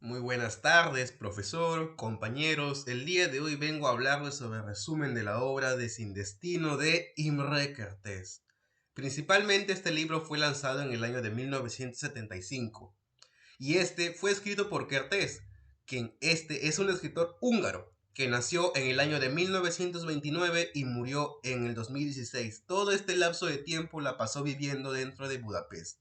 Muy buenas tardes, profesor, compañeros. El día de hoy vengo a hablarles sobre el resumen de la obra de Sin Destino de Imre Kertész. Principalmente este libro fue lanzado en el año de 1975 y este fue escrito por Kertész, quien es un escritor húngaro que nació en el año de 1929 y murió en el 2016. Todo este lapso de tiempo la pasó viviendo dentro de Budapest.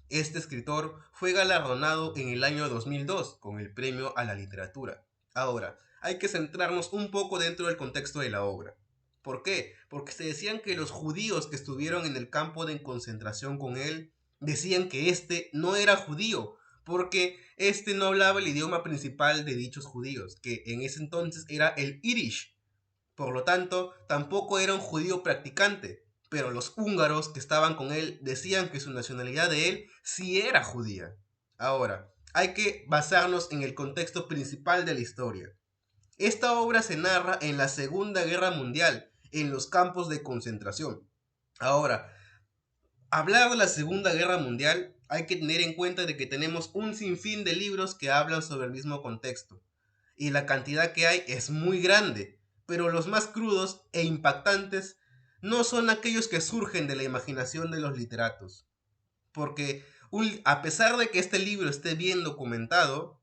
Este escritor fue galardonado en el año 2002 con el Premio a la Literatura. Ahora, hay que centrarnos un poco dentro del contexto de la obra. ¿Por qué? Porque se decían que los judíos que estuvieron en el campo de concentración con él decían que este no era judío, porque este no hablaba el idioma principal de dichos judíos, que en ese entonces era el Yiddish. Por lo tanto, tampoco era un judío practicante, pero los húngaros que estaban con él decían que su nacionalidad de él sí era judía. Ahora, hay que basarnos en el contexto principal de la historia. Esta obra se narra en la Segunda Guerra Mundial, en los campos de concentración. Ahora, hablar de la Segunda Guerra Mundial hay que tener en cuenta de que tenemos un sinfín de libros que hablan sobre el mismo contexto y la cantidad que hay es muy grande, pero los más crudos e impactantes no son aquellos que surgen de la imaginación de los literatos, porque a pesar de que este libro esté bien documentado,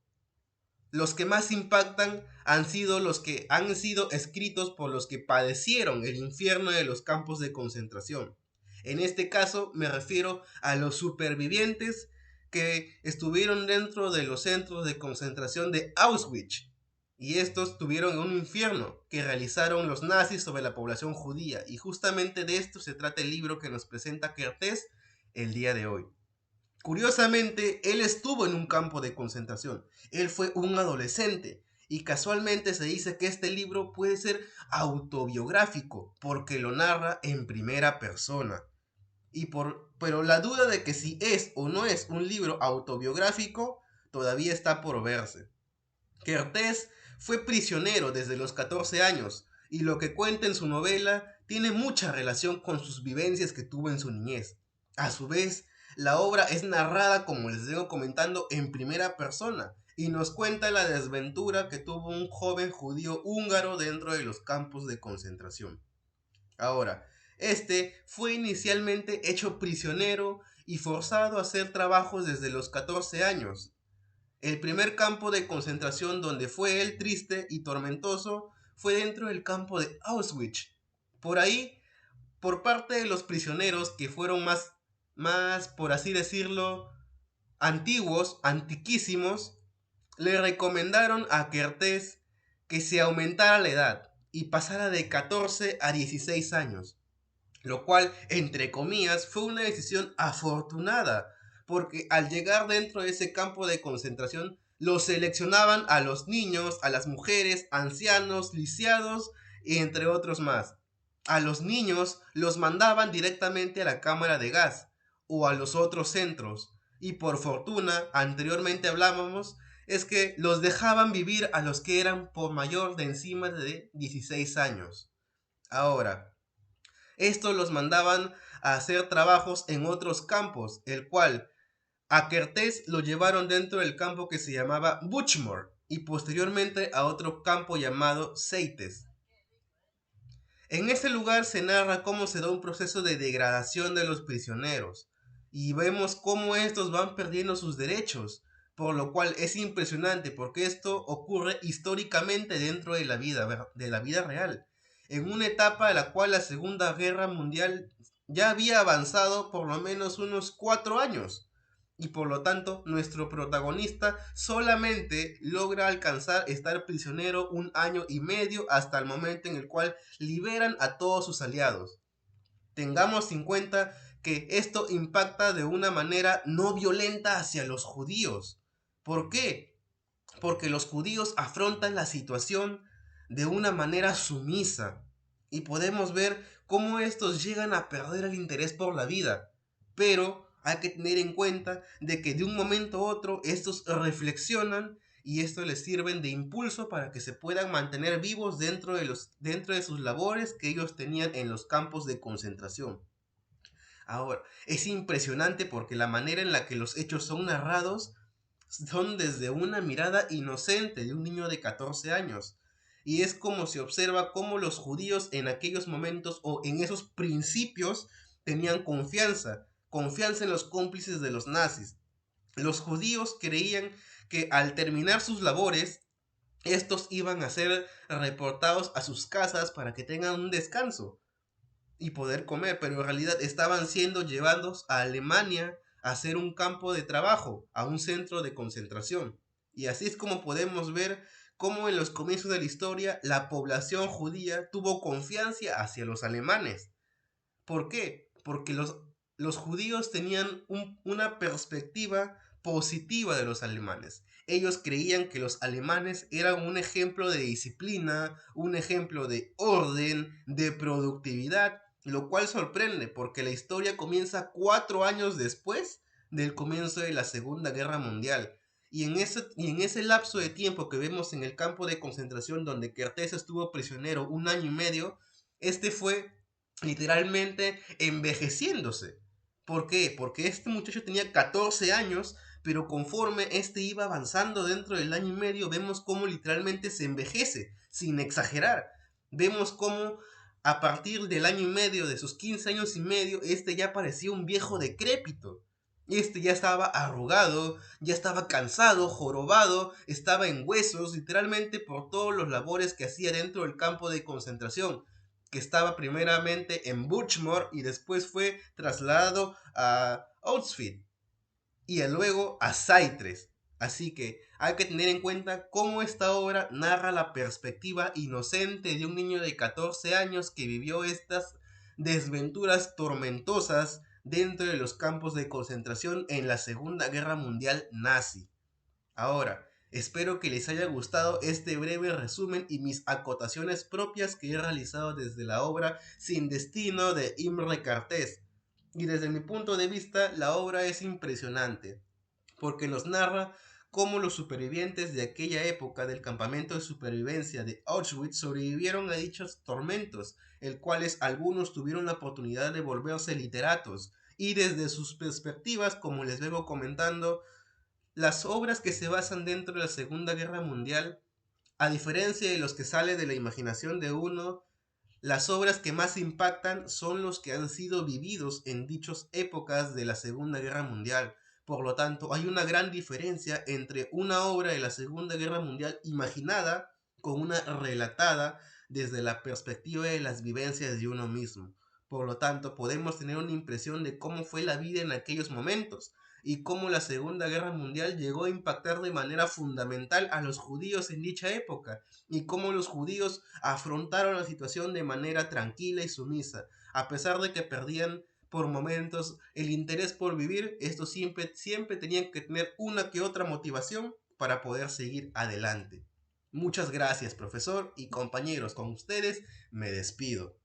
los que más impactan han sido los que han sido escritos por los que padecieron el infierno de los campos de concentración. En este caso me refiero a los supervivientes que estuvieron dentro de los centros de concentración de Auschwitz. Y estos tuvieron un infierno que realizaron los nazis sobre la población judía. Y justamente de esto se trata el libro que nos presenta Kertész el día de hoy. Curiosamente, él estuvo en un campo de concentración. Él fue un adolescente. Y casualmente se dice que este libro puede ser autobiográfico porque lo narra en primera persona. Pero la duda de que si es o no es un libro autobiográfico todavía está por verse. Kertész fue prisionero desde los 14 años y lo que cuenta en su novela tiene mucha relación con sus vivencias que tuvo en su niñez. A su vez, la obra es narrada, como les vengo comentando, en primera persona y nos cuenta la desventura que tuvo un joven judío húngaro dentro de los campos de concentración. Ahora, este fue inicialmente hecho prisionero y forzado a hacer trabajos desde los 14 años. El primer campo de concentración donde fue él triste y tormentoso fue dentro del campo de Auschwitz. Por ahí, por parte de los prisioneros que fueron más por así decirlo, antiguos, antiquísimos, le recomendaron a Kertész que se aumentara la edad y pasara de 14 a 16 años, lo cual, entre comillas, fue una decisión afortunada, porque al llegar dentro de ese campo de concentración, los seleccionaban a los niños, a las mujeres, ancianos, lisiados, y entre otros más. A los niños los mandaban directamente a la cámara de gas o a los otros centros, y por fortuna, anteriormente hablábamos, es que los dejaban vivir a los que eran por mayor de encima de 16 años. Ahora, estos los mandaban a hacer trabajos en otros campos, el cual a Kertész lo llevaron dentro del campo que se llamaba Buchmore y posteriormente a otro campo llamado Seites. En este lugar se narra cómo se da un proceso de degradación de los prisioneros y vemos cómo estos van perdiendo sus derechos, por lo cual es impresionante porque esto ocurre históricamente dentro de la vida real, en una etapa en la cual la Segunda Guerra Mundial ya había avanzado por lo menos unos 4 años y por lo tanto nuestro protagonista solamente logra alcanzar estar prisionero 1 año y medio hasta el momento en el cual liberan a todos sus aliados. Tengamos en cuenta que esto impacta de una manera no violenta hacia los judíos. ¿Por qué? Porque los judíos afrontan la situación de una manera sumisa y podemos ver cómo estos llegan a perder el interés por la vida. Pero hay que tener en cuenta de que de un momento a otro estos reflexionan y esto les sirve de impulso para que se puedan mantener vivos dentro de sus labores que ellos tenían en los campos de concentración. Ahora, es impresionante porque la manera en la que los hechos son narrados son desde una mirada inocente de un niño de 14 años. Y es como se observa cómo los judíos en aquellos momentos o en esos principios tenían confianza en los cómplices de los nazis. Los judíos creían que al terminar sus labores, estos iban a ser reportados a sus casas para que tengan un descanso y poder comer, pero en realidad estaban siendo llevados a Alemania a hacer un campo de trabajo, a un centro de concentración. Y así es como podemos ver cómo en los comienzos de la historia la población judía tuvo confianza hacia los alemanes. ¿Por qué? Porque los judíos tenían una perspectiva positiva de los alemanes. Ellos creían que los alemanes eran un ejemplo de disciplina, un ejemplo de orden, de productividad, lo cual sorprende porque la historia comienza 4 años después del comienzo de la Segunda Guerra Mundial. Y en ese lapso de tiempo que vemos en el campo de concentración donde Kertész estuvo prisionero 1 año y medio, este fue literalmente envejeciéndose. ¿Por qué? Porque este muchacho tenía 14 años, pero conforme este iba avanzando dentro del año y medio, vemos cómo literalmente se envejece, sin exagerar. Vemos cómo a partir del año y medio, de sus 15 años y medio, este ya parecía un viejo decrépito. Este ya estaba arrugado, ya estaba cansado, jorobado, estaba en huesos, literalmente por todos los labores que hacía dentro del campo de concentración, que estaba primeramente en Buchmore y después fue trasladado a Auschwitz y luego a Saitres. Así que hay que tener en cuenta cómo esta obra narra la perspectiva inocente de un niño de 14 años que vivió estas desventuras tormentosas dentro de los campos de concentración en la Segunda Guerra Mundial nazi. Ahora, espero que les haya gustado este breve resumen y mis acotaciones propias que he realizado desde la obra Sin Destino de Imre Kertész. Y desde mi punto de vista, la obra es impresionante, porque nos narra cómo los supervivientes de aquella época del campamento de supervivencia de Auschwitz sobrevivieron a dichos tormentos, el cuales algunos tuvieron la oportunidad de volverse literatos, y desde sus perspectivas, como les vengo comentando, las obras que se basan dentro de la Segunda Guerra Mundial, a diferencia de los que sale de la imaginación de uno, las obras que más impactan son los que han sido vividos en dichas épocas de la Segunda Guerra Mundial. Por lo tanto, hay una gran diferencia entre una obra de la Segunda Guerra Mundial imaginada con una relatada desde la perspectiva de las vivencias de uno mismo. Por lo tanto, podemos tener una impresión de cómo fue la vida en aquellos momentos y cómo la Segunda Guerra Mundial llegó a impactar de manera fundamental a los judíos en dicha época y cómo los judíos afrontaron la situación de manera tranquila y sumisa. A pesar de que perdían por momentos el interés por vivir, estos siempre tenían que tener una que otra motivación para poder seguir adelante. Muchas gracias, profesor y compañeros. Con ustedes me despido.